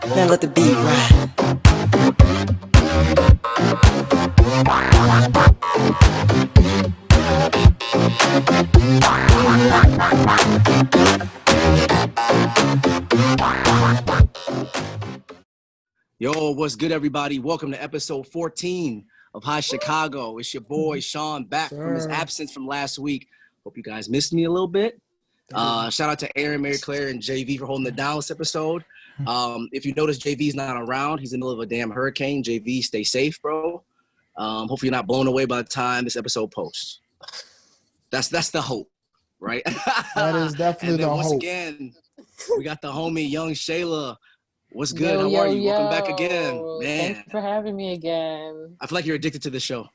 Now let the beat ride. Yo, what's good, everybody? Welcome to episode 14 of High Chicago. It's your boy Sean back from his absence from last week. Hope you guys missed me a little bit. Shout out to Aaron, Mary Claire, and JV for holding it down this episode. If you notice, JV's not around. He's in the middle of a damn hurricane. JV, stay safe, bro. Hopefully you're not blown away by the time this episode posts. That's the hope, right? That is definitely and then the once hope. Again, we got the homie Young Shayla. What's good? How are you? Welcome back again, man. Thanks for having me again. I feel like you're addicted to the show.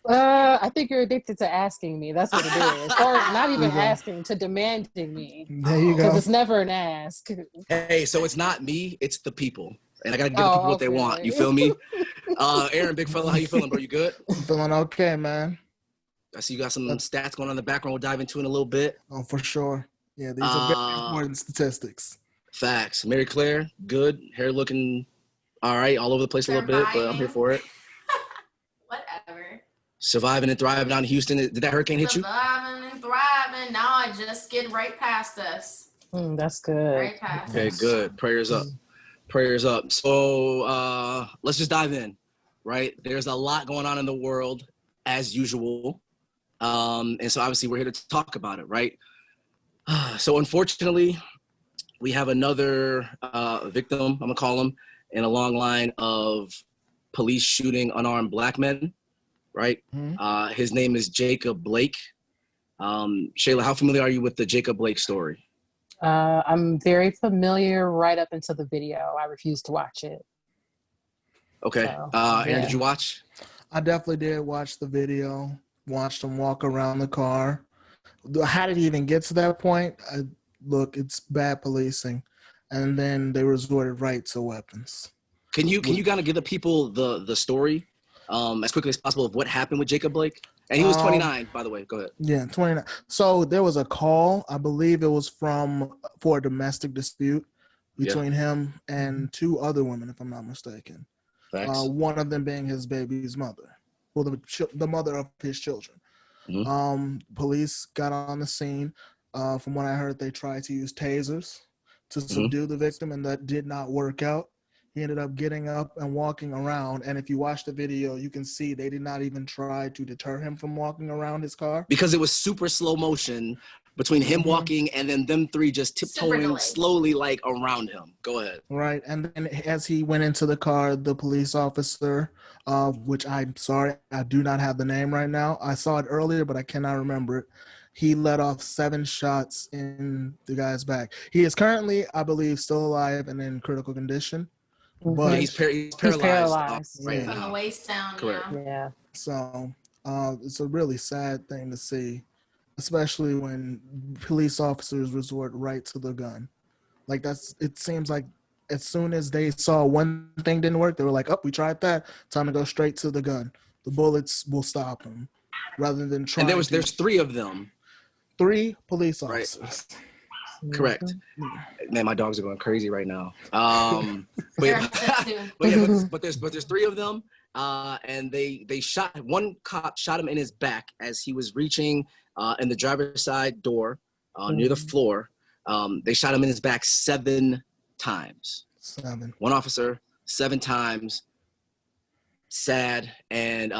I think you're addicted to asking me. That's what it is. Or not even asking, to demanding me. There you go. Because it's never an ask. Hey, so it's not me, it's the people. And I got to give the people what they want. You feel me? Aaron, big fella, how you feeling, bro? You good? I'm feeling okay, man. I see you got some stats going on in the background. We'll dive into in a little bit. Oh, for sure. Yeah, these are very important statistics. Facts. Mary Claire, good. Hair looking all right, all over the place a little bit, but I'm here for it. Whatever. Surviving and thriving down in Houston. Did that hurricane hit you? Surviving and thriving. Now I just skid right past us. That's good. Right past Okay, us. good. Prayers up. Prayers up. So let's just dive in, right? There's a lot going on in the world, as usual. And so obviously we're here to talk about it, right? So unfortunately, we have another victim, I'm gonna call him, in a long line of police shooting unarmed black men, right? Mm-hmm. His name is Jacob Blake. Shayla, how familiar are you with the Jacob Blake story? I'm very familiar right up until the video. I refuse to watch it. Okay. So, Aaron, did you watch? I definitely did watch the video, watched him walk around the car. How did he even get to that point? Look, it's bad policing. And then they resorted right to weapons. Can you kind of give the people the story as quickly as possible of what happened with Jacob Blake? And he was 29, by the way. Go ahead. Yeah, 29. So there was a call, I believe it was for a domestic dispute between him and two other women, if I'm not mistaken. Facts. One of them being his baby's mother, well, the mother of his children. Mm-hmm. Police got on the scene. From what I heard, they tried to use tasers to subdue the victim, and that did not work out. He ended up getting up and walking around, and if you watch the video, you can see they did not even try to deter him from walking around his car. Because it was super slow motion between him walking and then them three just tiptoeing slowly like around him. Go ahead. Right, and then as he went into the car, the police officer, which I'm sorry, I do not have the name right now. I saw it earlier, but I cannot remember it. He let off 7 shots in the guy's back. He is currently, I believe, still alive and in critical condition. But Yeah, he's paralyzed. Right From the now. waist down. Correct. Yeah. So it's a really sad thing to see, especially when police officers resort right to the gun. Like it seems like as soon as they saw one thing didn't work, they were like, "Oh, we tried that. Time to go straight to the gun. The bullets will stop him," rather than trying. And there's 3 of them. 3 police Right. officers. Correct. Man, my dogs are going crazy right now. But there's 3 of them, and they shot. One cop shot him in his back as he was reaching in the driver's side door near the floor. They shot him in his back 7 times. 7. One officer, 7 times. Sad, and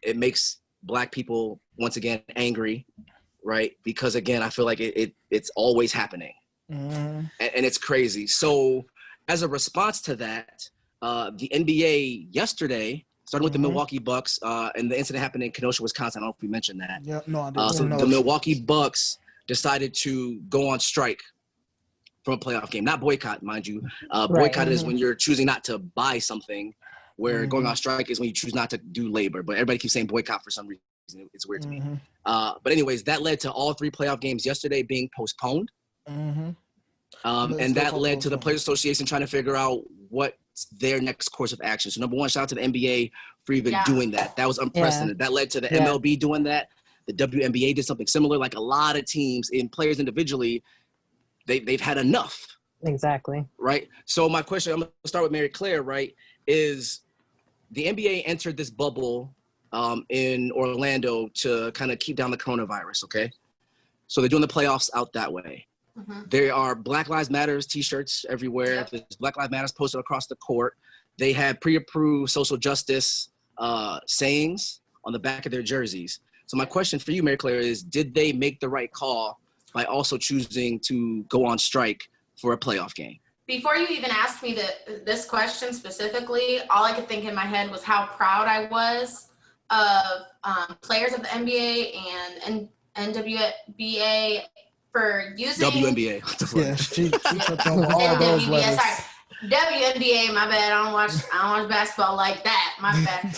it makes black people once again angry. Right, because again, I feel like it's always happening, and it's crazy. So, as a response to that, the NBA yesterday, starting with the Milwaukee Bucks, and the incident happened in Kenosha, Wisconsin. I don't know if we mentioned that. Yeah, no, I didn't. So the Milwaukee Bucks decided to go on strike from a playoff game, not boycott, mind you. Boycott is when you're choosing not to buy something, where going on strike is when you choose not to do labor. But everybody keeps saying boycott for some reason. It's weird to me. But anyways, that led to all 3 playoff games yesterday being postponed. And that led to the Players Association trying to figure out what's their next course of action. So number one, shout out to the NBA for even doing that. That was unprecedented. That led to the MLB doing that. The WNBA did something similar. Like a lot of teams and players individually, they've had enough. Exactly. right? So my question, I'm gonna start with Mary Claire, right? Is the NBA entered this bubble in Orlando to kind of keep down the coronavirus, okay? So they're doing the playoffs out that way. There are Black Lives Matters t-shirts everywhere. Yep. There's Black Lives Matters posted across the court. They had pre-approved social justice sayings on the back of their jerseys. So my question for you, Mary Claire, is did they make the right call by also choosing to go on strike for a playoff game? Before you even asked me this question specifically, all I could think in my head was how proud I was of players of the NBA and NWBA for using WNBA. What the fuck? Yeah, she took over all those WNBA. letters. Sorry, WNBA. My bad. I don't watch basketball like that. My bad.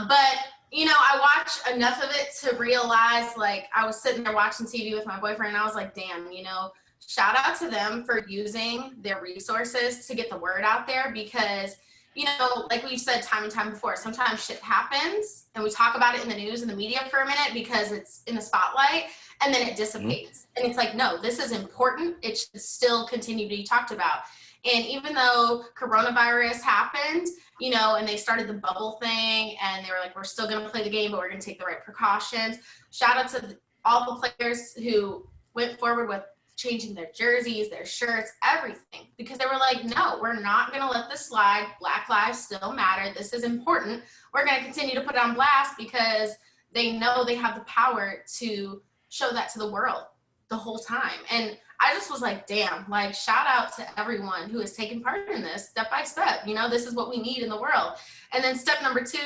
But you know, I watched enough of it to realize, like, I was sitting there watching TV with my boyfriend, and I was like, damn, you know, shout out to them for using their resources to get the word out there because, you know, like we've said time and time before, sometimes shit happens and we talk about it in the news and the media for a minute because it's in the spotlight and then it dissipates. And it's like, no, this is important. It should still continue to be talked about. And even though coronavirus happened, you know, and they started the bubble thing and they were like, we're still going to play the game, but we're going to take the right precautions. Shout out to all the players who went forward with changing their jerseys, their shirts, everything, because they were like, no, we're not going to let this slide. Black lives still matter. This is important. We're going to continue to put it on blast because they know they have the power to show that to the world the whole time. And I just was like, damn, like, shout out to everyone who has taken part in this step by step. You know, this is what we need in the world. And then step number 2,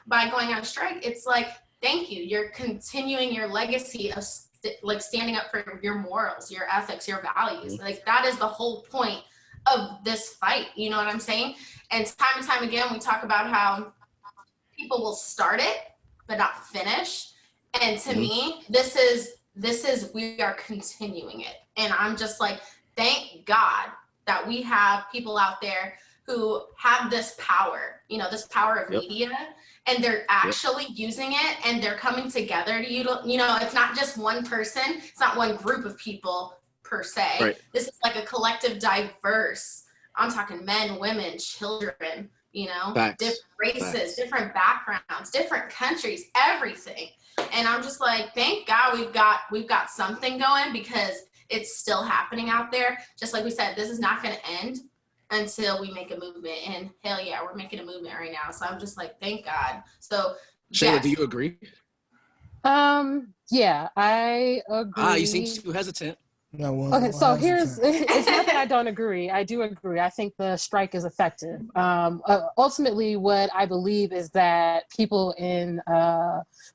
by going on strike, it's like, thank you. You're continuing your legacy of like standing up for your morals, your ethics, your values. Like that is the whole point of this fight. You know what I'm saying? And time and time again, we talk about how people will start it, but not finish. And to me, this is, we are continuing it. And I'm just like, thank God that we have people out there who have this power, you know, this power of media, and they're actually using it and they're coming together to, you know, it's not just one person. It's not one group of people per se. Right. This is like a collective diverse, I'm talking men, women, children, you know, different races, different backgrounds, different countries, everything. And I'm just like, thank God we've got something going because it's still happening out there. Just like we said, this is not going to end until we make a movement. And hell yeah, we're making a movement right now. So I'm just like, thank God. So Shayla, yes. do you agree? Yeah, I agree. You seem too hesitant. No, Okay, so here's, it's not that I don't agree. I do agree. I think the strike is effective. Ultimately, what I believe is that people in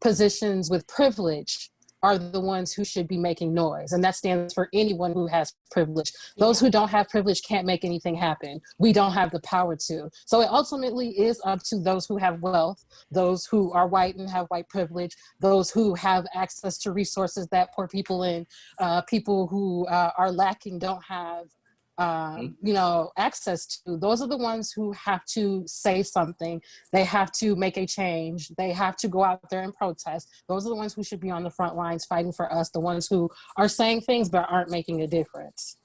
positions with privilege are the ones who should be making noise. And that stands for anyone who has privilege. Those who don't have privilege can't make anything happen. We don't have the power to. So it ultimately is up to those who have wealth, those who are white and have white privilege, those who have access to resources that poor people and people who are lacking don't have you know, access to. Those are the ones who have to say something. They have to make a change. They have to go out there and protest. Those are the ones who should be on the front lines fighting for us, the ones who are saying things but aren't making a difference.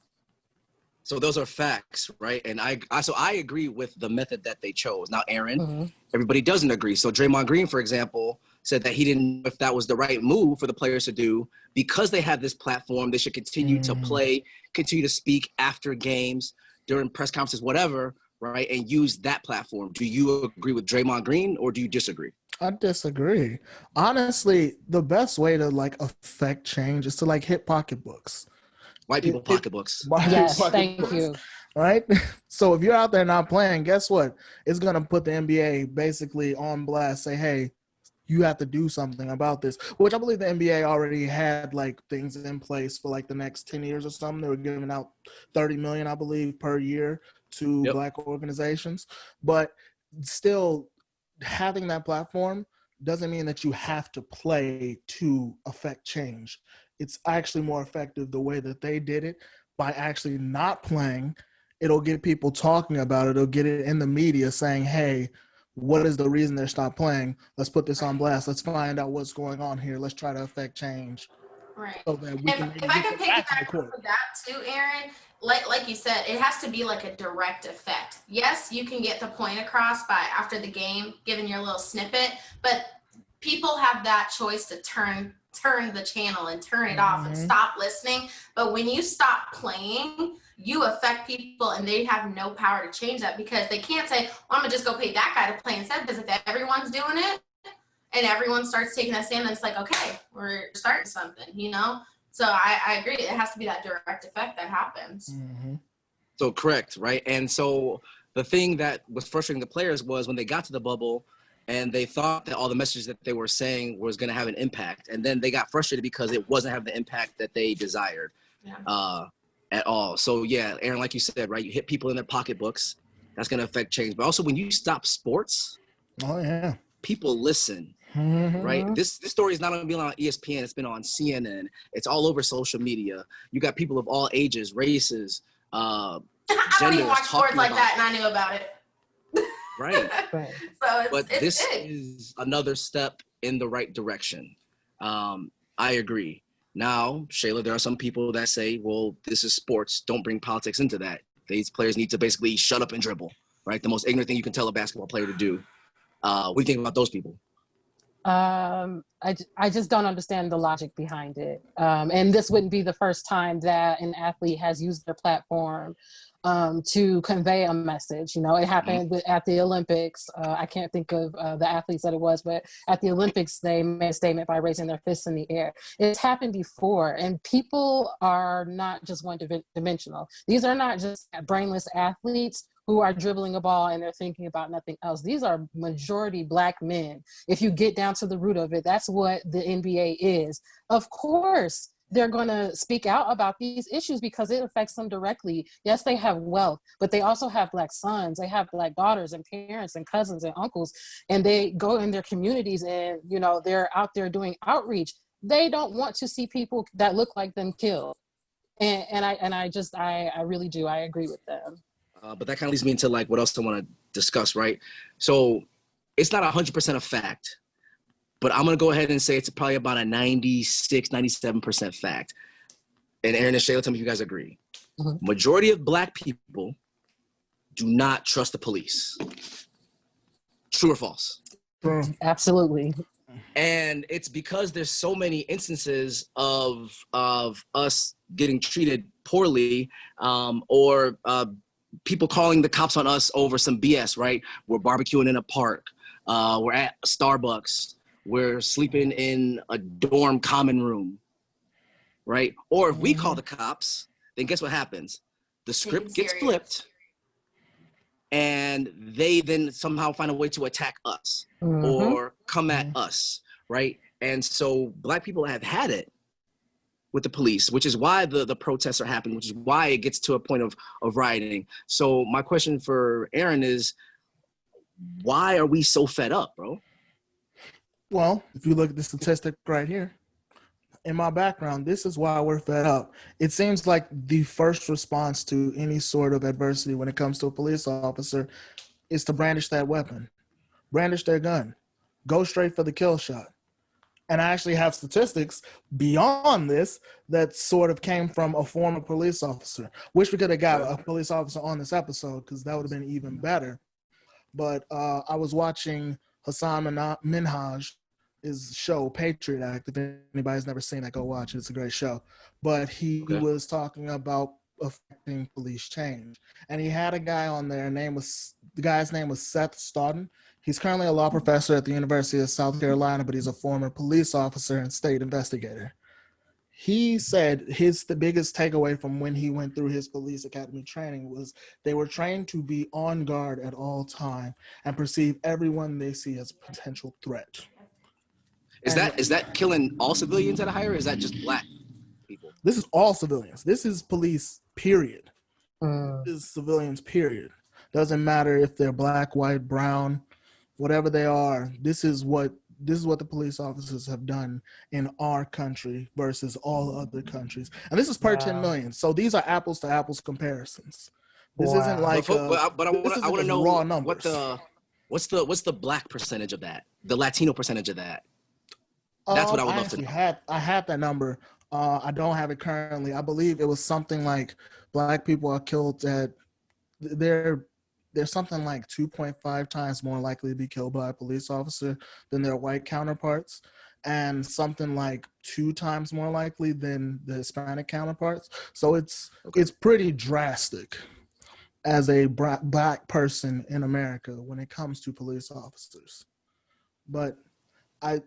So those are facts, right? And I agree with the method that they chose. Now, Aaron, everybody doesn't agree. So Draymond Green, for example, said that he didn't know if that was the right move for the players to do because they have this platform. They should continue to play, continue to speak after games, during press conferences, whatever, right? And use that platform. Do you agree with Draymond Green or do you disagree? I disagree. Honestly, the best way to like affect change is to like hit pocketbooks. White people pocketbooks. Yes, thank you. Right? So if you're out there not playing, guess what? It's going to put the NBA basically on blast, say, hey, you have to do something about this, which I believe the NBA already had like things in place for like the next 10 years or something. They were giving out $30 million, I believe, per year to Black organizations. But still, having that platform doesn't mean that you have to play to affect change. It's actually more effective the way that they did it by actually not playing. It'll get people talking about it. It'll get it in the media saying, hey, what is the reason they're stopped playing? Let's put this on blast. Let's find out what's going on here. Let's try to affect change. Right. so that we can If I could get back to the piggyback court. off of that too, Aaron, like you said, it has to be like a direct effect. Yes, you can get the point across by after the game, giving your little snippet, but people have that choice to turn the channel and turn it off and stop listening. But when you stop playing, you affect people and they have no power to change that, because they can't say, well, I'm gonna just go pay that guy to play instead, because if everyone's doing it and everyone starts taking that stand, then it's like, okay, we're starting something, you know? So I agree. It has to be that direct effect that happens. So correct, right? And so the thing that was frustrating the players was when they got to the bubble and they thought that all the messages that they were saying was going to have an impact. And then they got frustrated because it wasn't having the impact that they desired at all. So yeah, Aaron, like you said, right? You hit people in their pocketbooks. That's going to affect change. But also when you stop sports, people listen. Right. This story is not going to be on ESPN. It's been on CNN. It's all over social media. You got people of all ages, races, I don't even watch sports like that, and I knew about it. Right. So this is another step in the right direction. I agree. Now, Shayla, there are some people that say, well, this is sports. Don't bring politics into that. These players need to basically shut up and dribble, right? The most ignorant thing you can tell a basketball player to do. What do you think about those people? I just don't understand the logic behind it. And this wouldn't be the first time that an athlete has used their platform to convey a message. You know, it happened at the Olympics. I can't think of the athletes that it was, but at the Olympics, they made a statement by raising their fists in the air. It's happened before, and people are not just one-dimensional. These are not just brainless athletes who are dribbling a ball and they're thinking about nothing else. These are majority Black men. If you get down to the root of it, that's what the NBA is. Of course, they're going to speak out about these issues because it affects them directly. Yes, they have wealth, but they also have Black sons. They have Black daughters and parents and cousins and uncles, and they go in their communities and, you know, they're out there doing outreach. They don't want to see people that look like them killed. And I really do. I agree with them. But that kind of leads me into like what else I want to discuss, right? So it's not 100% a fact, but I'm going to go ahead and say it's probably about a 96, 97% fact. And Aaron and Shayla, tell me if you guys agree. Majority of Black people do not trust the police. True or false? True. Absolutely. And it's because there's so many instances of us getting treated poorly or people calling the cops on us over some BS, right? We're barbecuing in a park. We're at Starbucks. We're sleeping in a dorm common room, right? Or if we call the cops, then guess what happens? The script gets flipped and they then somehow find a way to attack us or come at us, right? And so Black people have had it with the police, which is why the protests are happening, which is why it gets to a point of rioting. So my question for Aaron is, why are we so fed up, bro? Well, if you look at the statistic right here, in my background, this is why we're fed up. It seems like the first response to any sort of adversity when it comes to a police officer is to brandish that weapon, brandish their gun, go straight for the kill shot. And I actually have statistics beyond this that sort of came from a former police officer. Wish we could have got a police officer on this episode because that would have been even better. But I was watching Hassan Minhaj's show, Patriot Act. If anybody's never seen that, go watch it. It's a great show. But he was talking about affecting police change. And he had a guy on there. The guy's name was Seth Stoughton. He's currently a law professor at the University of South Carolina, but he's a former police officer and state investigator. He said the biggest takeaway from when he went through his police academy training was they were trained to be on guard at all time and perceive everyone they see as a potential threat. Is that killing all civilians at a higher, or is that just Black people? This is all civilians. This is police, period. This is civilians, period. Doesn't matter if they're Black, white, brown, whatever they are. This is what the police officers have done in our country versus all other countries. And this is per 10 million. So these are apples to apples comparisons. This isn't like but I want to know raw numbers. What's the Black percentage of that? The Latino percentage of that? That's what I would love to know. I had that number I don't have it currently. I believe it was something like Black people are killed at they're something like 2.5 times more likely to be killed by a police officer than their white counterparts, and something like 2 times more likely than the Hispanic counterparts. So it's pretty drastic as a Black person in America when it comes to police officers. But I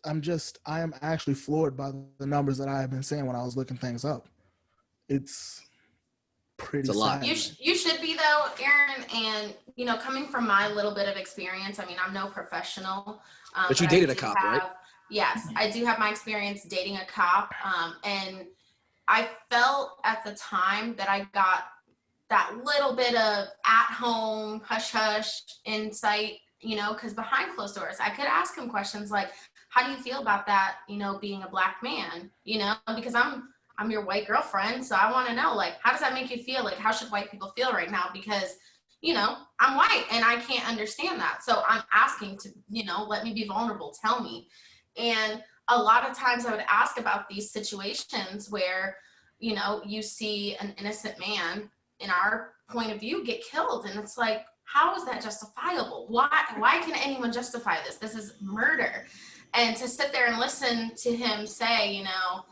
am actually floored by the numbers that I have been seeing when I was looking things up. It's pretty It's a lot. sad. You should be though, Aaron, and you know, coming from my little bit of experience, I mean, I'm no professional. But you dated a cop, right? Yes, I do have my experience dating a cop, and I felt at the time that I got that little bit of at-home hush-hush insight, you know, because behind closed doors, I could ask him questions like, how do you feel about that, you know, being a Black man, you know, because I'm your white girlfriend, so I want to know, like, how does that make you feel? Like, how should white people feel right now? Because, you know, I'm white and I can't understand that. So I'm asking to, you know, let me be vulnerable, tell me. And a lot of times I would ask about these situations where, you know, you see an innocent man in our point of view get killed. And it's like, how is that justifiable? Why can anyone justify this? This is murder. And to sit there and listen to him say, you know,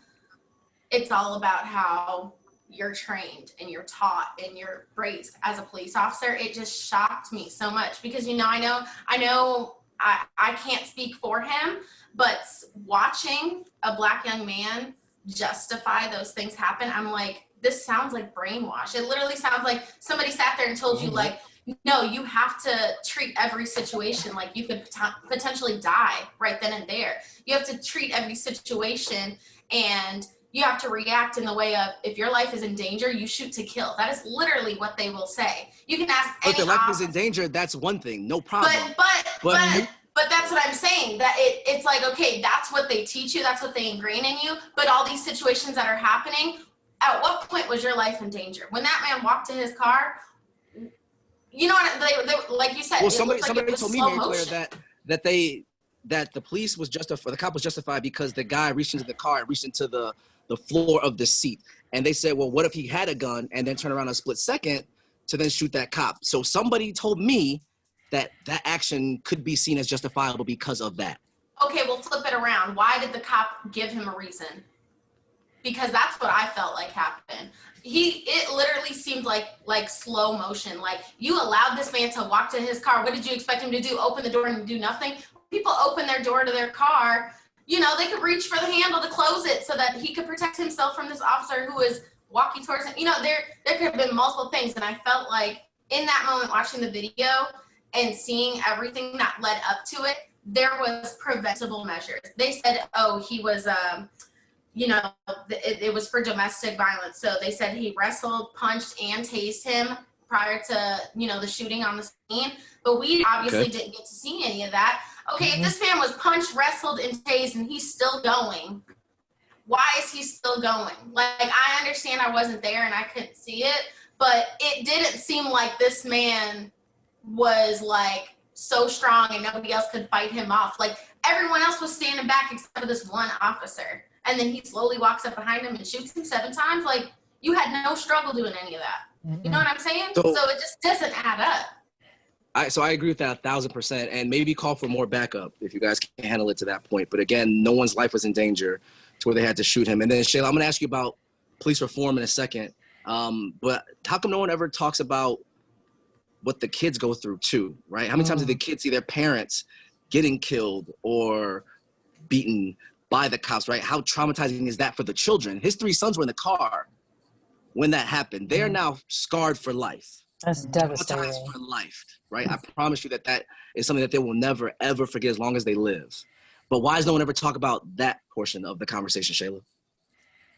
it's all about how you're trained and you're taught and you're raised as a police officer. It just shocked me so much because, you know, I know I can't speak for him, but watching a Black young man justify those things happen, I'm like, this sounds like brainwash. It literally sounds like somebody sat there and told you, like, no, you have to treat every situation like you could potentially die right then and there. You have to treat every situation and you have to react in the way of, if your life is in danger, you shoot to kill. That is literally what they will say. You can ask any But their life is in danger, that's one thing, no problem. But that's what I'm saying, that it's like, okay, that's what they teach you, that's what they ingrain in you, but all these situations that are happening, at what point was your life in danger? When that man walked to his car, you know what, they like you said, well, somebody told me, Mary Claire, that the police was justified, the cop was justified because the guy reached into the car and reached into the floor of the seat. And they said, well, what if he had a gun and then turn around a split second to then shoot that cop? So somebody told me that action could be seen as justifiable because of that. Okay, well, flip it around. Why did the cop give him a reason? Because that's what I felt like happened. It literally seemed like slow motion. Like, you allowed this man to walk to his car. What did you expect him to do? Open the door and do nothing? People open their door to their car, you know, they could reach for the handle to close it so that he could protect himself from this officer who is walking towards him. You know, there could have been multiple things. And I felt like in that moment, watching the video and seeing everything that led up to it, there was preventable measures. They said, oh, he was, you know, it was for domestic violence. So they said he wrestled, punched, and tased him prior to, you know, the shooting on the scene. But we obviously didn't get to see any of that. Okay, if this man was punched, wrestled, and tased, and he's still going, why is he still going? Like, I understand I wasn't there and I couldn't see it, but it didn't seem like this man was, like, so strong and nobody else could fight him off. Like, everyone else was standing back except for this one officer. And then he slowly walks up behind him and shoots him 7 times. Like, you had no struggle doing any of that. You know what I'm saying? So it just doesn't add up. So I agree with that 1,000%, and maybe call for more backup if you guys can handle it to that point. But again, no one's life was in danger to where they had to shoot him. And then Shayla, I'm going to ask you about police reform in a second. But how come no one ever talks about what the kids go through too, right? How many times do the kids see their parents getting killed or beaten by the cops, right? How traumatizing is that for the children? His 3 sons were in the car when that happened. They are now scarred for life. That's devastating. Traumatized for life, right? I promise you that is something that they will never, ever forget as long as they live. But why does no one ever talk about that portion of the conversation, Shayla?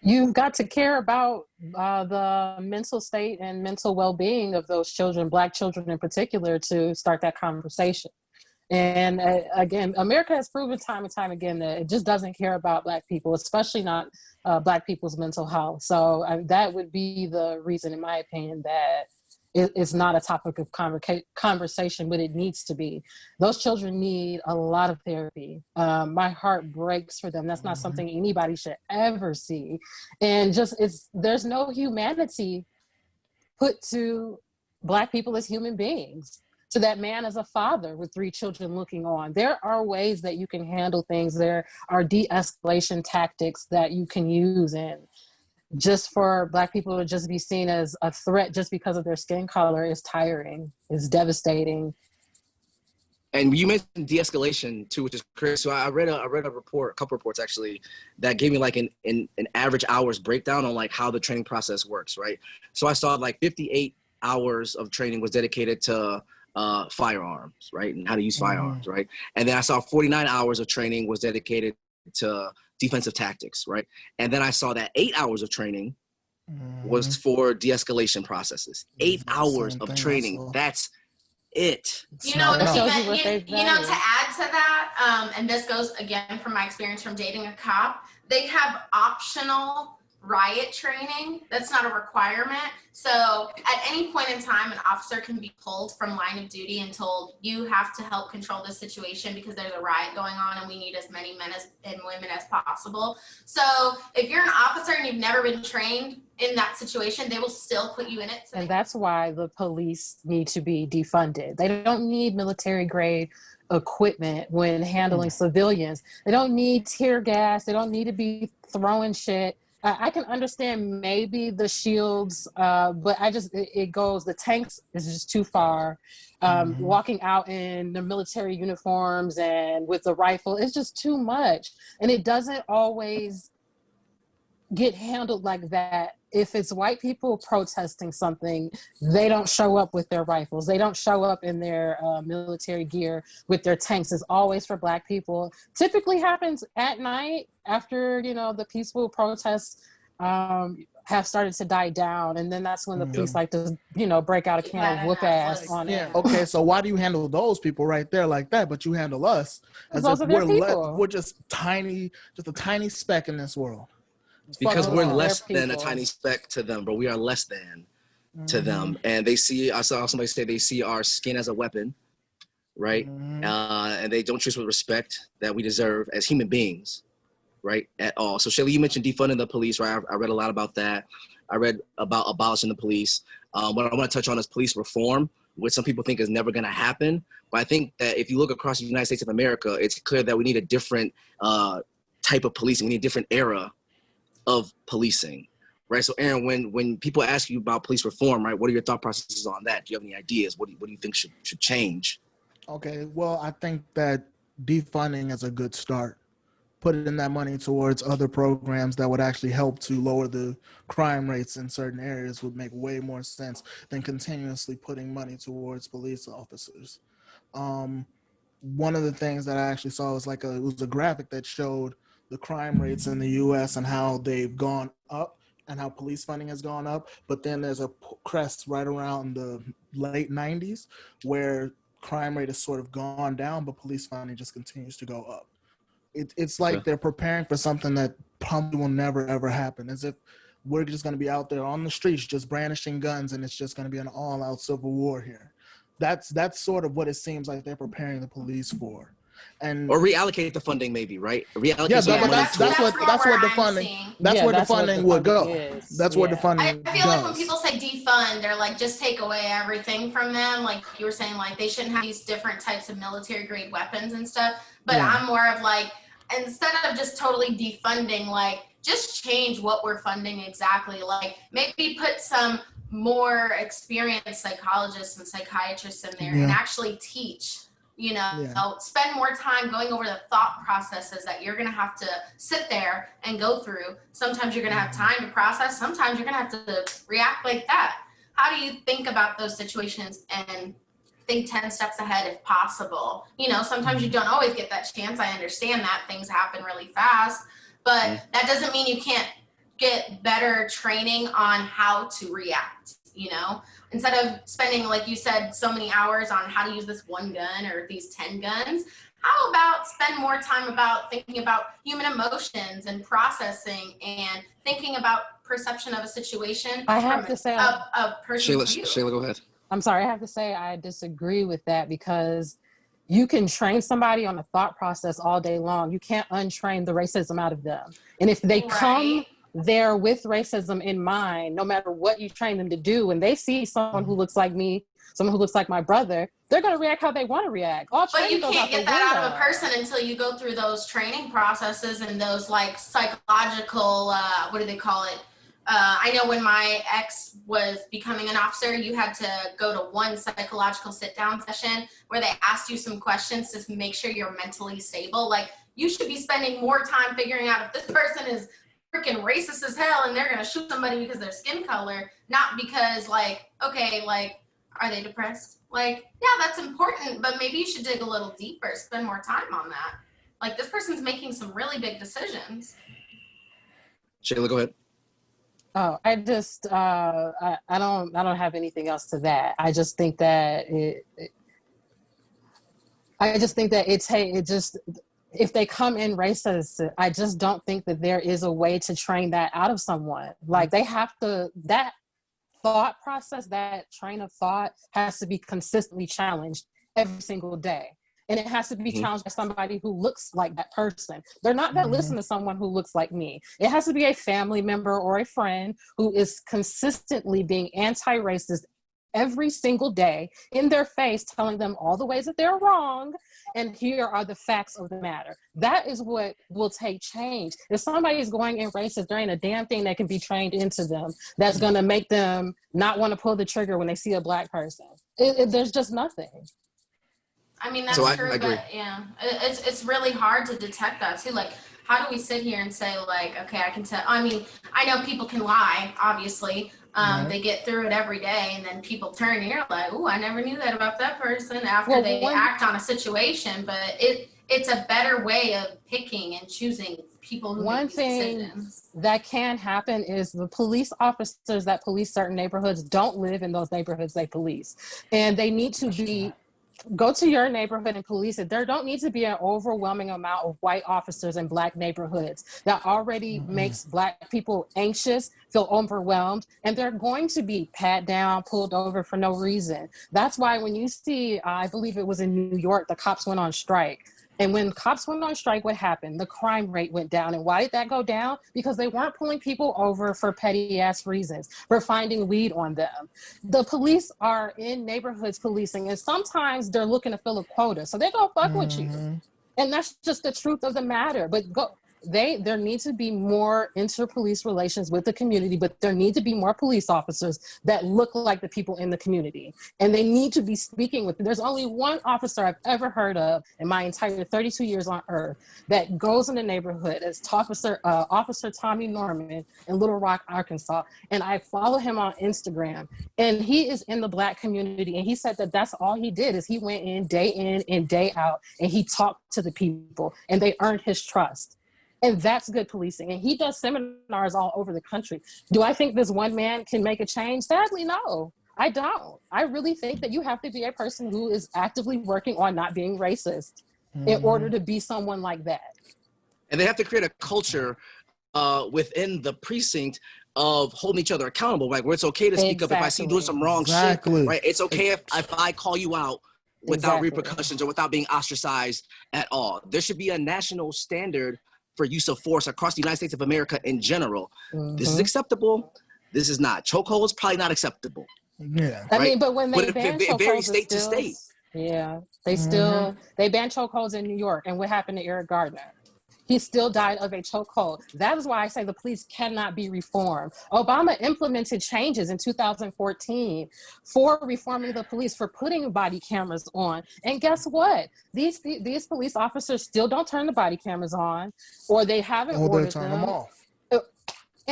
You've got to care about the mental state and mental well-being of those children, Black children in particular, to start that conversation. And again, America has proven time and time again that it just doesn't care about Black people, especially not Black people's mental health. So that would be the reason, in my opinion, that it's not a topic of conversation, but it needs to be. Those children need a lot of therapy. My heart breaks for them. That's not something anybody should ever see. And there's no humanity put to Black people as human beings, to that man as a father with 3 children looking on. There are ways that you can handle things. There are de-escalation tactics that you can use, and just for Black people to just be seen as a threat just because of their skin color is tiring, is devastating. And you mentioned de-escalation too, which is crazy. So I read a report, a couple reports actually, that gave me like an average hours breakdown on like how the training process works, right? So I saw like 58 hours of training was dedicated to firearms, right, and how to use firearms, right? And then I saw 49 hours of training was dedicated to defensive tactics, right? And then I saw that 8 hours of training was for de-escalation processes. 8 hours of training. That's it. You know, That shows you even, what they've you know, done. to add to that, and this goes again from my experience from dating a cop, they have optional riot training. That's not a requirement. So at any point in time, an officer can be pulled from line of duty and told, you have to help control this situation because there's a riot going on and we need as many men and women as possible. So if you're an officer and you've never been trained in that situation, they will still put you in it. And that's why the police need to be defunded. They don't need military grade equipment when handling civilians. They don't need tear gas. They don't need to be throwing shit. I can understand maybe the shields, but the tanks is just too far. Walking out in the military uniforms and with the rifle, it's just too much. And it doesn't always get handled like that. If it's white people protesting something, they don't show up with their rifles. They don't show up in their military gear with their tanks. It's always for Black people. Typically happens at night after, the peaceful protests have started to die down. And then that's when the police like to, break out a can of whoop ass on it. Yeah. Okay. So why do you handle those people right there like that, but you handle us as if we're just a tiny speck in this world? Because we're less than a tiny speck to them, but we are less than to them. And I saw somebody say they see our skin as a weapon, right? And they don't treat us with respect that we deserve as human beings, right? At all. So Shaylee, you mentioned defunding the police, right? I read a lot about that. I read about abolishing the police. What I want to touch on is police reform, which some people think is never going to happen. But I think that if you look across the United States of America, it's clear that we need a different type of policing. We need a different era of policing, right? So Aaron, when people ask you about police reform, right, what are your thought processes on that? Do you have any ideas? What do you think should change? Okay, well, I think that defunding is a good start. Putting that money towards other programs that would actually help to lower the crime rates in certain areas would make way more sense than continuously putting money towards police officers. One of the things that I actually saw was it was a graphic that showed the crime rates in the U.S. and how they've gone up and how police funding has gone up. But then there's a crest right around the late 90s where crime rate has sort of gone down, but police funding just continues to go up. It's like they're preparing for something that probably will never, ever happen, as if we're just going to be out there on the streets just brandishing guns and it's just going to be an all-out civil war here. That's sort of what it seems like they're preparing the police for. Or reallocate the funding, maybe, right? Reallocate that's where the funding would go. That's where the funding. I feel like when people say defund, they're like just take away everything from them. Like you were saying, like they shouldn't have these different types of military grade weapons and stuff. But I'm more of like, instead of just totally defunding, like just change what we're funding exactly. Like maybe put some more experienced psychologists and psychiatrists in there and actually teach. Spend more time going over the thought processes that you're going to have to sit there and go through. Sometimes you're going to have time to process. Sometimes you're going to have to react like that. How do you think about those situations and think 10 steps ahead if possible? Sometimes you don't always get that chance. I understand that things happen really fast, but that doesn't mean you can't get better training on how to react, Instead of spending, like you said, so many hours on how to use this one gun or these 10 guns, how about spend more time about thinking about human emotions and processing and thinking about perception of a situation I have from to say, a person's view. Shayla, go ahead. I'm sorry, I have to say I disagree with that, because you can train somebody on a thought process all day long. You can't untrain the racism out of them. And if they come there with racism in mind, no matter what you train them to do, and they see someone who looks like me, someone who looks like my brother, they're going to react how they want to react. But you can't get that out of a person until you go through those training processes and those like psychological, what do they call it? I know when my ex was becoming an officer, you had to go to one psychological sit-down session where they asked you some questions to make sure you're mentally stable. Like, you should be spending more time figuring out if this person is freaking racist as hell and they're going to shoot somebody because of their skin color, not because, like, okay, like, are they depressed? Like, yeah, that's important, but maybe you should dig a little deeper, spend more time on that. Like, this person's making some really big decisions. Shayla, go ahead. Oh, I just I don't have anything else to that. I just think that if they come in racist, I just don't think that there is a way to train that out of someone. Like, they have to, that thought process, that train of thought has to be consistently challenged every single day. And it has to be challenged by somebody who looks like that person. They're not going to listen to someone who looks like me. It has to be a family member or a friend who is consistently being anti-racist every single day in their face, telling them all the ways that they're wrong. And here are the facts of the matter. That is what will take change. If somebody is going in racist, there ain't a damn thing that can be trained into them that's going to make them not want to pull the trigger when they see a Black person. There's just nothing. I mean, that's So true, I agree. but yeah, it's really hard to detect that too. Like, how do we sit here and say, like, okay, I can tell? I mean, I know people can lie, obviously. They get through it every day, and then people turn, and you're like, "Ooh, I never knew that about that person," after they act on a situation. But it's a better way of picking and choosing people who make these decisions. That can happen is the police officers that police certain neighborhoods don't live in those neighborhoods they police, and they need to go to your neighborhood and police it. There don't need to be an overwhelming amount of white officers in Black neighborhoods. That already makes Black people anxious, feel overwhelmed, and they're going to be pat down, pulled over for no reason. That's why when you see, I believe it was in New York, the cops went on strike. And when cops went on strike, what happened? The crime rate went down. And why did that go down? Because they weren't pulling people over for petty ass reasons, for finding weed on them. The police are in neighborhoods policing, and sometimes they're looking to fill a quota. So they go fuck with you. And that's just the truth of the matter. But there needs to be more inter-police relations with the community, but there need to be more police officers that look like the people in the community. And they need to be speaking with, there's only one officer I've ever heard of in my entire 32 years on earth that goes in the neighborhood. It's Officer Tommy Norman in Little Rock, Arkansas. And I follow him on Instagram, and he is in the Black community. And he said that that's all he did is he went in and day out, and he talked to the people, and they earned his trust. And that's good policing. And he does seminars all over the country. Do I think this one man can make a change? Sadly, no, I don't. I really think that you have to be a person who is actively working on not being racist in order to be someone like that. And they have to create a culture within the precinct of holding each other accountable, like where it's okay to speak up if I see you doing some wrong shit, right? It's okay if I call you out without repercussions or without being ostracized at all. There should be a national standard for use of force across the United States of America in general. This is acceptable. This is not. Chokeholds probably not acceptable. Yeah. I mean, but when they ban chokeholds, it varies state to state. Yeah, they they banned chokeholds in New York. And what happened to Eric Gardner? He still died of a chokehold. That is why I say the police cannot be reformed. Obama implemented changes in 2014 for reforming the police, for putting body cameras on. And guess what? These police officers still don't turn the body cameras on, or they haven't ordered they'll turn them off. And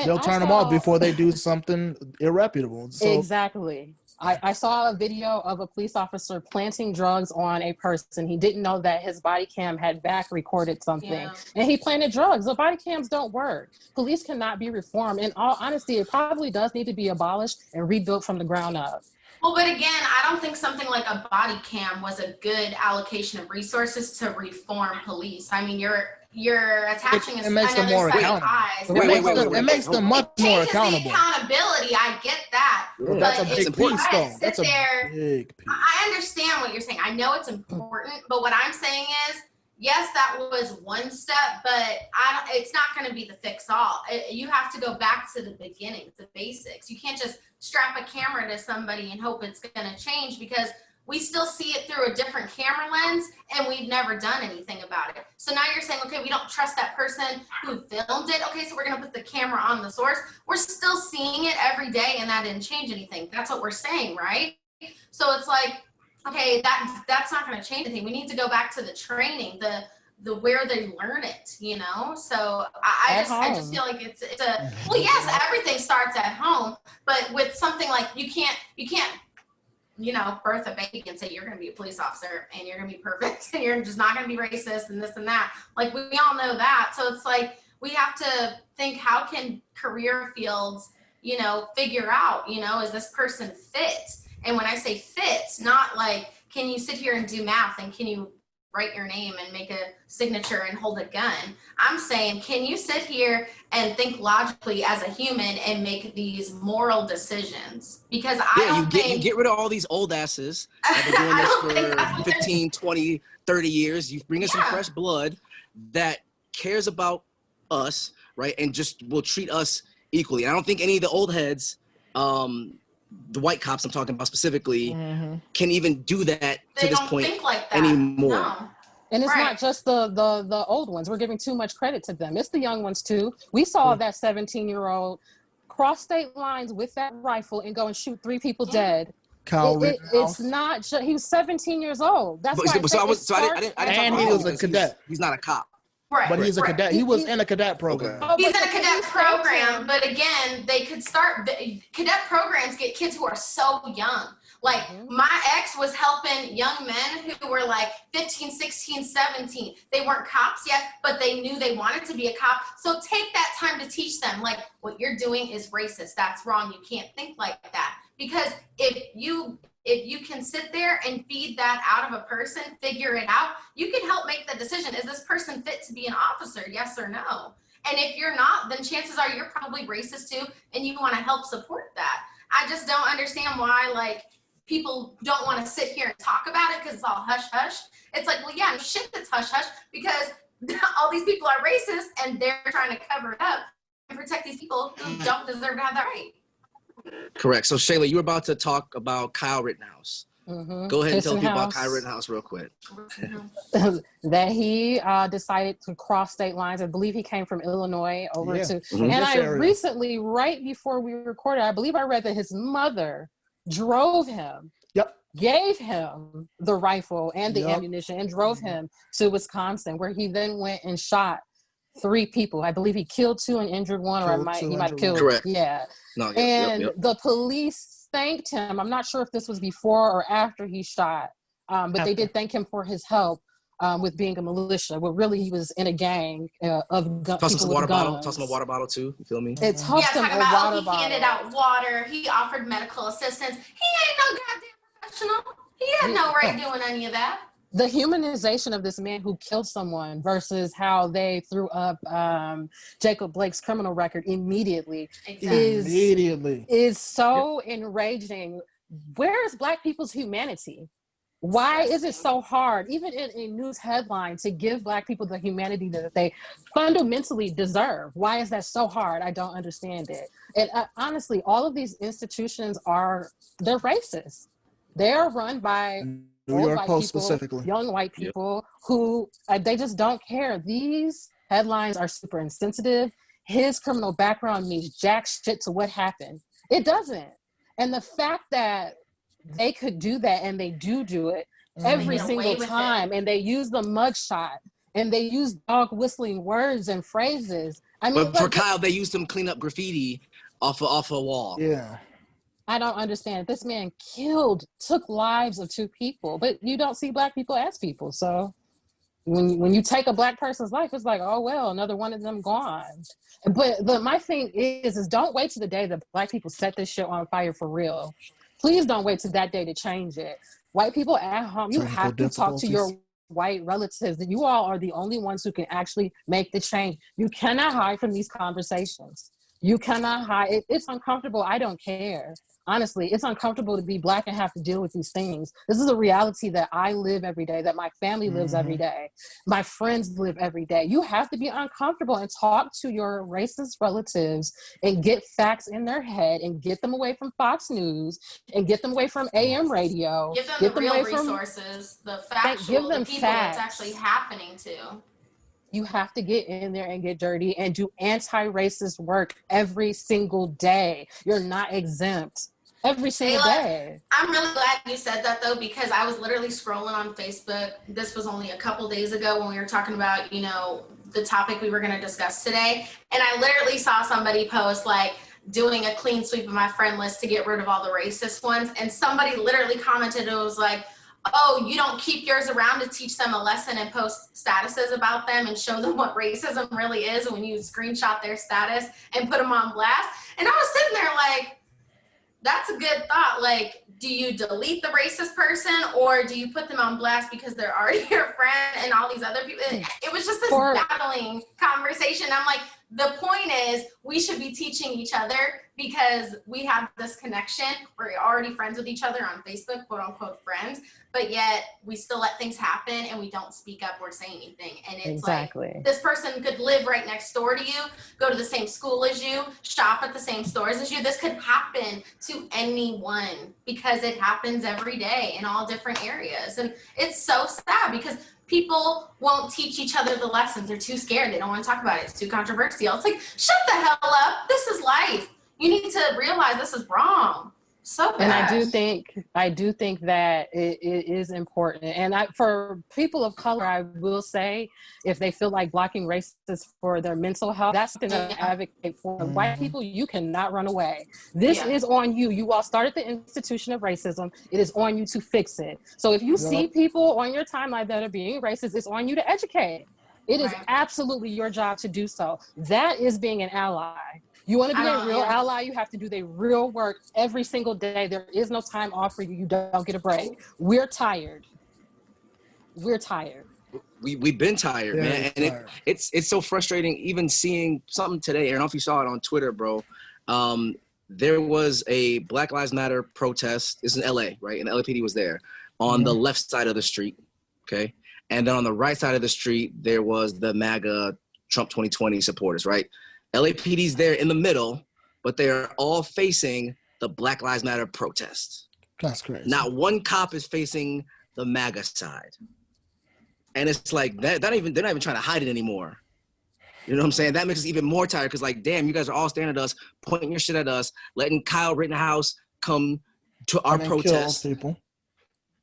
they'll turn them off before they do something irreputable. So, exactly. I saw a video of a police officer planting drugs on a person. He didn't know that his body cam had back recorded something. Yeah. And he planted drugs. The body cams don't work. Police cannot be reformed. In all honesty, it probably does need to be abolished and rebuilt from the ground up. Well, but again, I don't think something like a body cam was a good allocation of resources to reform police. I mean, you're you're attaching It makes them another more set of accountable. eyes. It makes them much It more changes accountable. the accountability. I get that. Yeah, But That's a if big you piece, try though. to sit That's a there, big piece. I understand what you're saying. I know it's important, but what I'm saying is, yes, that was one step, but it's not going to be the fix all. You have to go back to the beginning, the basics. You can't just strap a camera to somebody and hope it's going to change, because we still see it through a different camera lens and we've never done anything about it. So now you're saying, okay, we don't trust that person who filmed it. Okay, so we're going to put the camera on the source. We're still seeing it every day and that didn't change anything. That's what we're saying, right? So it's like, okay, that's not going to change anything. We need to go back to the training, the where they learn it, you know? So I just feel like it's a, well, yes, everything starts at home, but with something like you can't, you know, birth a baby and say you're going to be a police officer and you're going to be perfect and you're just not going to be racist and this and that. Like, we all know that. So it's like, we have to think, how can career fields, you know, figure out, you know, is this person fit? And when I say fit, not like, can you sit here and do math and can you write your name and make a signature and hold a gun? I'm saying, can you sit here and think logically as a human and make these moral decisions? Because you get rid of all these old asses that have been doing this for 15, 20, 30 years. You bring in some fresh blood that cares about us, right? And just will treat us equally. I don't think any of the old heads, the white cops I'm talking about specifically, can even do that to this point think like that anymore. No. And it's not just the old ones. We're giving too much credit to them. It's the young ones too. We saw that 17-year-old cross state lines with that rifle and go and shoot 3 people dead. It's not just, he was 17 years old. That's why I didn't and he was a cadet. He's not a cop. Right. But he's a cadet. He was in a cadet program. He's in a cadet program, but again, they could start, cadet programs get kids who are so young. Like, my ex was helping young men who were like 15, 16, 17. They weren't cops yet, but they knew they wanted to be a cop. So take that time to teach them, like, what you're doing is racist. That's wrong. You can't think like that. Because if you can sit there and feed that out of a person, figure it out, you can help make the decision. Is this person fit to be an officer? Yes or no? And if you're not, then chances are you're probably racist too, and you want to help support that. I just don't understand why, like, people don't want to sit here and talk about it because it's all hush-hush. It's like, well, yeah, shit, that's hush-hush because all these people are racist and they're trying to cover it up and protect these people who don't deserve to have that right. Correct. So, Shayla, you were about to talk about Kyle Rittenhouse. Go ahead and tell people about Kyle Rittenhouse real quick. That he decided to cross state lines. I believe he came from Illinois over to, and I recently, right before we recorded, I believe I read that his mother drove him, gave him the rifle and the ammunition and drove him to Wisconsin, where he then went and shot 3 people. I believe he killed 2 and injured 1, or he might have killed. Correct. Yeah. No, and the police thanked him. I'm not sure if this was before or after he shot, but they did thank him for his help with being a militia. Well, really, he was in a gang of guns. Toss him a water bottle too. You feel me? It tossed him a water bottle. He handed out water. He offered medical assistance. He ain't no goddamn professional. He had no right doing any of that. The humanization of this man who killed someone versus how they threw up Jacob Blake's criminal record immediately is so enraging. Where is Black people's humanity? Why is it so hard, even in a news headline, to give Black people the humanity that they fundamentally deserve? Why is that so hard? I don't understand it. And honestly, all of these institutions they're racist. They are run by New York Post specifically, young white people who they just don't care. These headlines are super insensitive. His criminal background means jack shit to what happened. It doesn't. And the fact that they could do that, and they do it every single time, and they use the mugshot, and they use dog whistling words and phrases. I mean, but for Kyle, they used him clean up graffiti off a wall. Yeah. I don't understand. This man took lives of 2 people, but you don't see Black people as people. So when you take a Black person's life, it's like, oh, well, another one of them gone. But my thing is don't wait till the day that Black people set this shit on fire for real. Please don't wait till that day to change it. White people at home, you have to talk to your white relatives, that you all are the only ones who can actually make the change. You cannot hide from these conversations. You cannot hide. It's uncomfortable. I don't care. Honestly, it's uncomfortable to be Black and have to deal with these things. This is a reality that I live every day, that my family lives every day. My friends live every day. You have to be uncomfortable and talk to your racist relatives and get facts in their head and get them away from Fox News and get them away from AM radio. Give them get the them real away resources, the give factual, them the people facts. it's actually happening to. You have to get in there and get dirty and do anti-racist work every single day. You're not exempt. Every single day. I'm really glad you said that though, because I was literally scrolling on Facebook. This was only a couple days ago when we were talking about, you know, the topic we were going to discuss today. And I literally saw somebody post like doing a clean sweep of my friend list to get rid of all the racist ones. And somebody literally commented, it was like, oh, you don't keep yours around to teach them a lesson and post statuses about them and show them what racism really is when you screenshot their status and put them on blast. And I was sitting there like, that's a good thought. Like, do you delete the racist person or do you put them on blast because they're already your friend and all these other people? It was just this battling conversation. I'm like, the point is we should be teaching each other because we have this connection. We're already friends with each other on Facebook, quote unquote friends, but yet we still let things happen and we don't speak up or say anything. And it's like, this person could live right next door to you, go to the same school as you, shop at the same stores as you. This could happen to anyone because it happens every day in all different areas. And it's so sad because people won't teach each other the lessons. They're too scared. They don't want to talk about it. It's too controversial. It's like, shut the hell up. This is life. You need to realize this is wrong. So bad. And I do think that it is important. And for people of color, I will say, if they feel like blocking racists for their mental health, that's something that I advocate for. White people, you cannot run away. This is on you. You all started the institution of racism. It is on you to fix it. So if you see people on your timeline that are being racist, it's on you to educate. It is absolutely your job to do so. That is being an ally. You want to be a real ally, you have to do the real work every single day. There is no time off for you. You don't get a break. We're tired. We've been tired, man. And it's so frustrating even seeing something today. I don't know if you saw it on Twitter, bro. There was a Black Lives Matter protest. It's in LA, right? And the LAPD was there on the left side of the street. Okay. And then on the right side of the street, there was the MAGA Trump 2020 supporters, right? LAPD's there in the middle, but they're all facing the Black Lives Matter protest. That's crazy. Not one cop is facing the MAGA side. And it's like, they're not even trying to hide it anymore. You know what I'm saying? That makes us even more tired because, like, damn, you guys are all staring at us, pointing your shit at us, letting Kyle Rittenhouse come to our protest.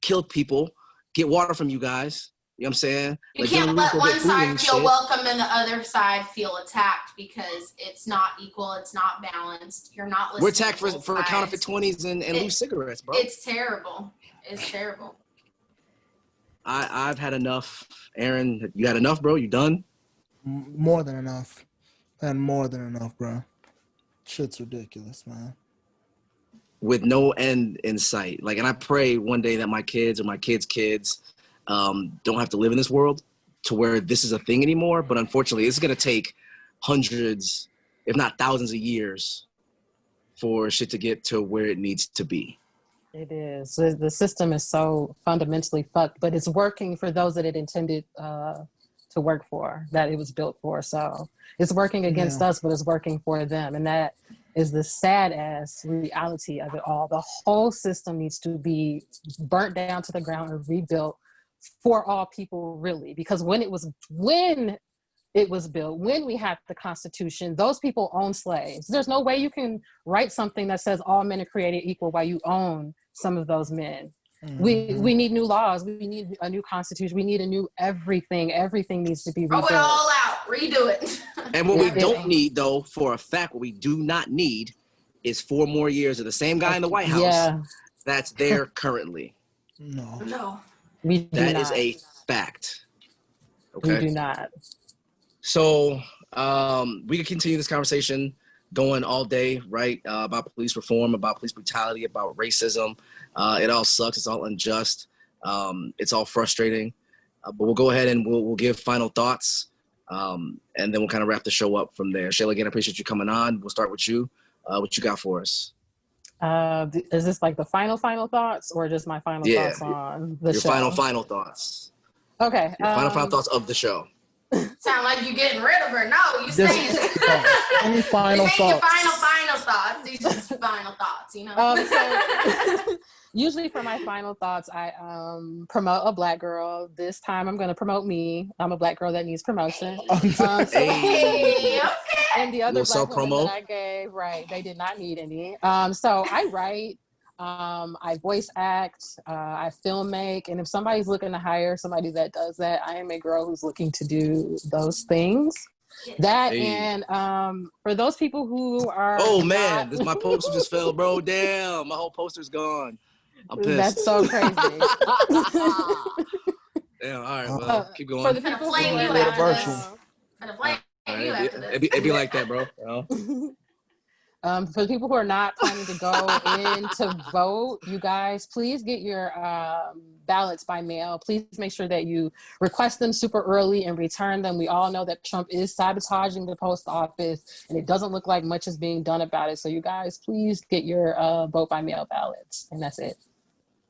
Kill people, get water from you guys. You know what I'm saying? You like, can't let one side feel welcome and the other side feel attacked because it's not equal, it's not balanced. You're not listening. We're attacked for counterfeit 20s and loose cigarettes, bro. It's terrible. It's terrible. I've had enough. Aaron, you had enough, bro? You done? More than enough. And more than enough, bro. Shit's ridiculous, man. With no end in sight. Like, and I pray one day that my kids or my kids' kids don't have to live in this world to where this is a thing anymore. But unfortunately, it's going to take hundreds, if not thousands of years for shit to get to where it needs to be. It is. The system is so fundamentally fucked, but it's working for those that it intended to work for, that it was built for. So it's working against us, but it's working for them. And that is the sad ass reality of it all. The whole system needs to be burnt down to the ground and rebuilt for all people, really, because when it was built, when we had the Constitution, those people owned slaves. There's no way you can write something that says all men are created equal while you own some of those men. We need new laws. We need a new Constitution. We need a new everything. Everything needs to be rebuilt. Throw it all out. Redo it. And what we don't need, though, for a fact, what we do not need is 4 more years of the same guy in the White House that's there currently. No. That is a fact. Okay? We do not. So we can continue this conversation going all day, right? About police reform, about police brutality, about racism. It all sucks. It's all unjust. It's all frustrating. But we'll go ahead and we'll give final thoughts, and then we'll kind of wrap the show up from there. Shayla, again, I appreciate you coming on. We'll start with you. What you got for us? Is this like the final thoughts, or just my final thoughts on the show? Your final thoughts. Okay. Your final thoughts of the show. Sound like you getting rid of her. No, you saying Any final thoughts? Your final thoughts. These just final thoughts, you know. So, usually for my final thoughts, I promote a Black girl. This time I'm going to promote me. I'm a Black girl that needs promotion. Hey, okay. And the other Little Black women promo. that I gave, right, they did not need any. So I write, I voice act, I film make, and if somebody's looking to hire somebody that does that, I am a girl who's looking to do those things. That and for those people who are man, my poster just fell, bro. Damn, my whole poster's gone. I'm pissed. That's so crazy. Damn, all right, well, keep going. For the people who flame you are after virtual. this. Gonna flame you after this. It'd be like that, bro. You know? For the people who are not planning to go in to vote, you guys, please get your ballots by mail. Please make sure that you request them super early and return them. We all know that Trump is sabotaging the post office, and it doesn't look like much is being done about it. So you guys, please get your vote by mail ballots, and that's it.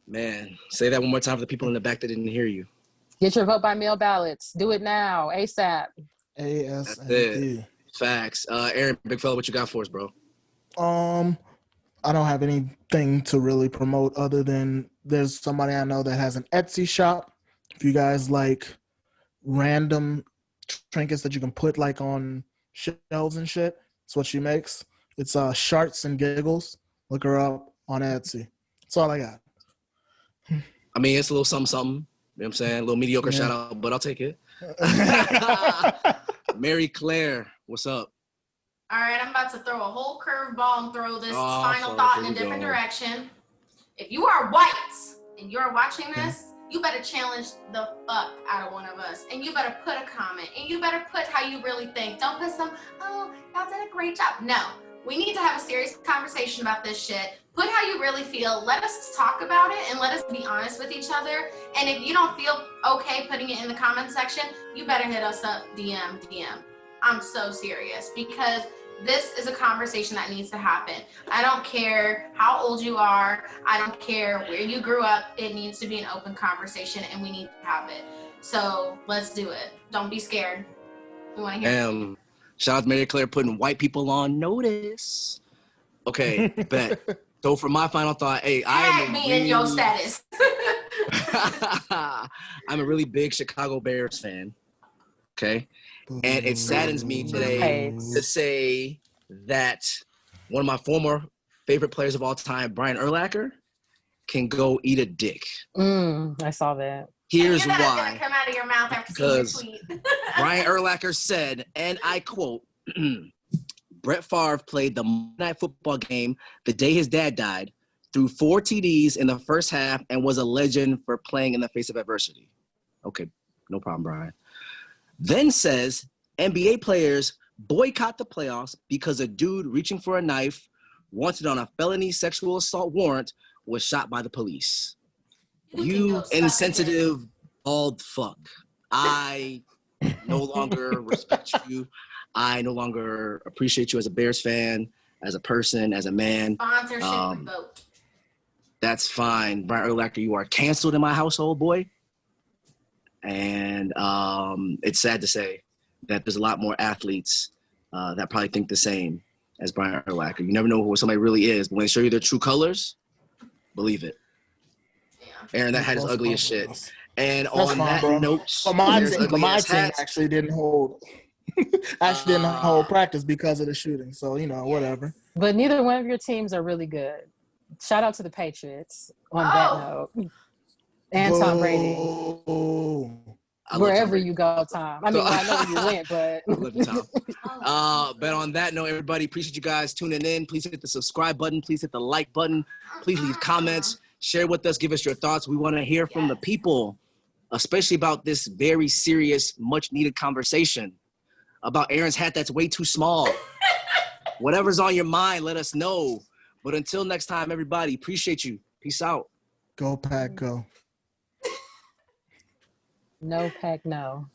Man, say that one more time for the people in the back that didn't hear you. Get your vote by mail ballots. Do it now, ASAP. ASAP. Facts. Aaron, big fella, what you got for us, bro? I don't have anything to really promote other than there's somebody I know that has an Etsy shop. If you guys like random trinkets that you can put like on shelves and shit, that's what she makes. It's Sharts and Giggles. Look her up on Etsy. That's all I got. I mean, it's a little something. You know what I'm saying? A little mediocre shout out, but I'll take it. Mary Claire, what's up? All right, I'm about to throw a whole curveball and throw this final fuck, thought here in a we different go. direction. If you are white and you're watching this, you better challenge the fuck out of one of us. And you better put a comment. And you better put how you really think. Don't put some, oh, y'all did a great job. No, we need to have a serious conversation about this shit. Put how you really feel. Let us talk about it and let us be honest with each other. And if you don't feel okay putting it in the comment section, you better hit us up, DM. I'm so serious because this is a conversation that needs to happen. I don't care how old you are. I don't care where you grew up. It needs to be an open conversation and we need to have it. So let's do it. Don't be scared. We want to hear Damn. Shout out to Mary Claire putting white people on notice. Okay, bet. So for my final thought, hey, Tag me in your status. I'm a really big Chicago Bears fan. Okay. And it saddens me today to say that one of my former favorite players of all time, Brian Urlacher, can go eat a dick. I saw that. Here's That's why. gonna come out of your mouth after seeing your tweet. Brian Urlacher said, and I quote, Brett Favre played the Monday Night Football game the day his dad died, threw 4 TDs in the first half, and was a legend for playing in the face of adversity. Okay, no problem, Brian. Then says NBA players boycott the playoffs because a dude reaching for a knife wanted on a felony sexual assault warrant was shot by the police. You insensitive bald fuck. I no longer respect you. I no longer appreciate you as a Bears fan, as a person, as a man. Sponsorship revoked. That's fine. Brian Urlacher, you are canceled in my household, boy. And it's sad to say that there's a lot more athletes that probably think the same as Brian Urlacher. You never know who somebody really is, but when they show you their true colors, believe it. Yeah. Aaron, that hat is ugly as shit. And That's on fine, that bro. note, But my there's team, ugly ass hats. actually didn't hold. Actually didn't hold practice because of the shooting. So, whatever. But neither one of your teams are really good. Shout out to the Patriots on that note. And Tom Brady. Wherever you go, Tom. I mean, I know where you went, but. I love you, Tom. But on that note, everybody, appreciate you guys tuning in. Please hit the subscribe button. Please hit the like button. Please leave comments. Share with us. Give us your thoughts. We want to hear from the people, especially about this very serious, much-needed conversation about Aaron's hat that's way too small. Whatever's on your mind, let us know. But until next time, everybody, appreciate you. Peace out. Go Pack, go. No, Peck, no.